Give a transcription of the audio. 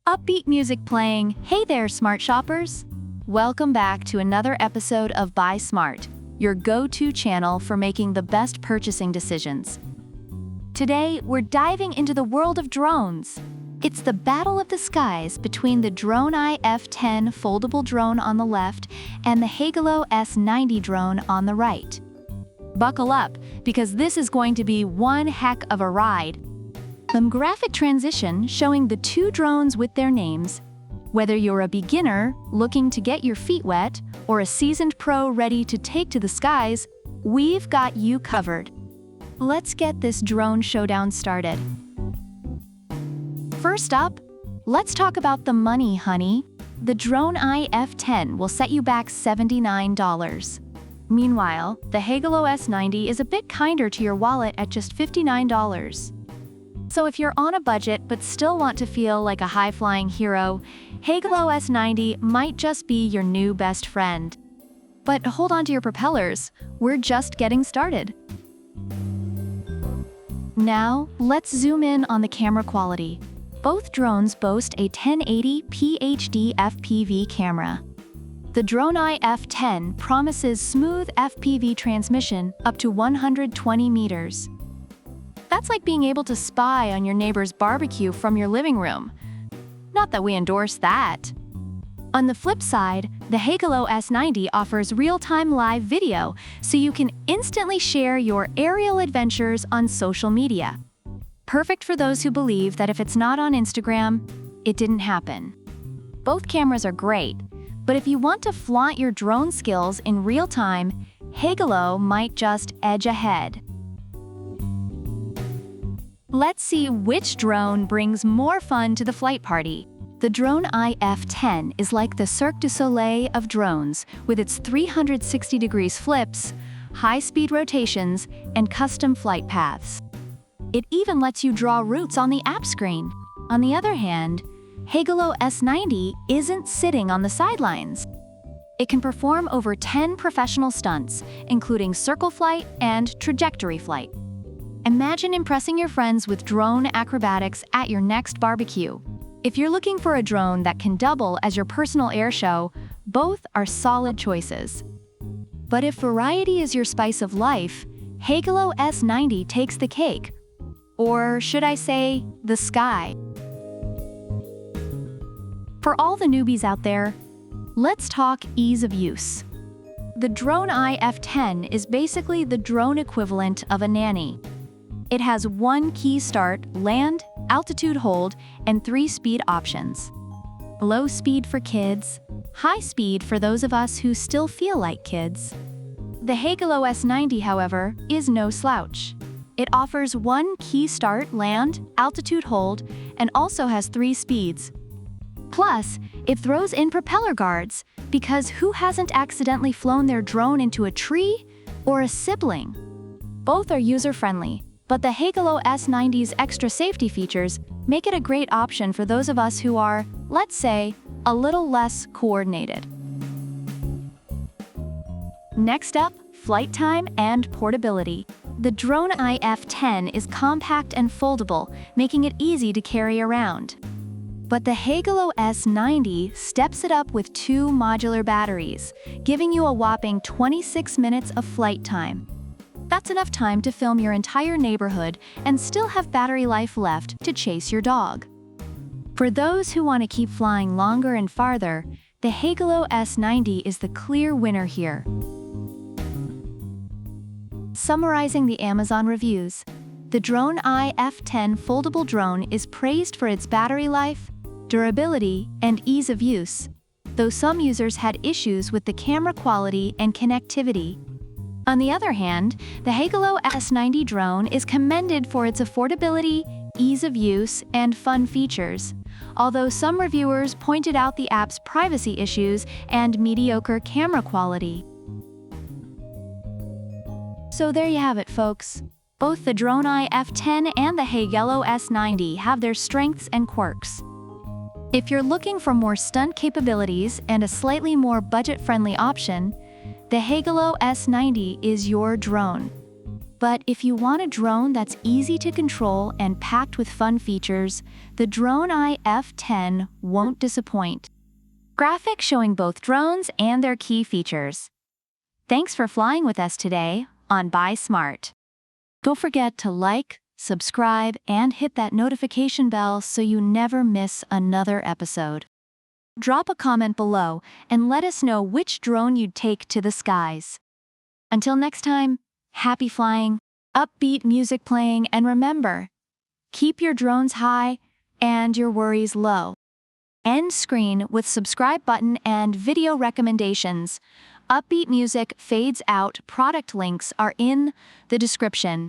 Upbeat music playing. Hey there, smart shoppers! Welcome back to another episode of Buy Smart, your go-to channel for making the best purchasing decisions. Today, we're diving into the world of drones. It's the battle of the skies between the DroneEYE F10 foldable drone on the left and the Heygelo S90 drone on the right. Buckle up, because this is going to be one heck of a ride. Some graphic transition showing the two drones with their names. Whether you're a beginner looking to get your feet wet or a seasoned pro ready to take to the skies, we've got you covered. Let's get this drone showdown started. First up, let's talk about the money, honey. The DroneEYE F10 will set you back $79. Meanwhile, the Heygelo S90 is a bit kinder to your wallet at just $59. So if you're on a budget but still want to feel like a high-flying hero, Heygelo S90 might just be your new best friend. But hold on to your propellers, we're just getting started. Now, let's zoom in on the camera quality. Both drones boast a 1080p HD FPV camera. The DroneEYE F10 promises smooth FPV transmission up to 120 meters. That's like being able to spy on your neighbor's barbecue from your living room. Not that we endorse that. On the flip side, the Heygelo S90 offers real-time live video, so you can instantly share your aerial adventures on social media. Perfect for those who believe that if it's not on Instagram, it didn't happen. Both cameras are great, but if you want to flaunt your drone skills in real time, Heygelo might just edge ahead. Let's see which drone brings more fun to the flight party. The DroneEYE F10 is like the Cirque du Soleil of drones, with its 360 degrees flips, high-speed rotations, and custom flight paths. It even lets you draw routes on the app screen. On the other hand, Heygelo S90 isn't sitting on the sidelines. It can perform over 10 professional stunts, including circle flight and trajectory flight. Imagine impressing your friends with drone acrobatics at your next barbecue. If you're looking for a drone that can double as your personal air show, both are solid choices. But if variety is your spice of life, Heygelo S90 takes the cake. Or should I say, the sky. For all the newbies out there, let's talk ease of use. The DroneEYE F10 is basically the drone equivalent of a nanny. It has one key start, land, altitude hold, and 3 speed options. Low speed for kids, high speed for those of us who still feel like kids. The Heygelo S90, however, is no slouch. It offers one key start, land, altitude hold, and also has 3 speeds. Plus, it throws in propeller guards, because who hasn't accidentally flown their drone into a tree or a sibling? Both are user-friendly, but the Heygelo S90's extra safety features make it a great option for those of us who are, let's say, a little less coordinated. Next up, flight time and portability. The DroneEYE F10 is compact and foldable, making it easy to carry around. But the Heygelo S90 steps it up with 2 modular batteries, giving you a whopping 26 minutes of flight time. That's enough time to film your entire neighborhood and still have battery life left to chase your dog. For those who want to keep flying longer and farther, the Heygelo S90 is the clear winner here. Summarizing the Amazon reviews, the DroneEYE F10 foldable drone is praised for its battery life, durability, and ease of use, though some users had issues with the camera quality and connectivity. On the other hand, the Heygelo S90 drone is commended for its affordability, ease of use, and fun features, although some reviewers pointed out the app's privacy issues and mediocre camera quality. So there you have it, folks. Both the DroneEYE F10 and the Heygelo S90 have their strengths and quirks. If you're looking for more stunt capabilities and a slightly more budget-friendly option, the Heygelo S90 is your drone. But if you want a drone that's easy to control and packed with fun features, the DroneEYE F10 won't disappoint. Graphics showing both drones and their key features. Thanks for flying with us today on Buy Smart. Don't forget to like, subscribe, and hit that notification bell so you never miss another episode. Drop a comment below and let us know which drone you'd take to the skies. Until next time, happy flying, upbeat music playing, and remember, keep your drones high and your worries low. End screen with subscribe button and video recommendations. Upbeat music fades out. Product links are in the description.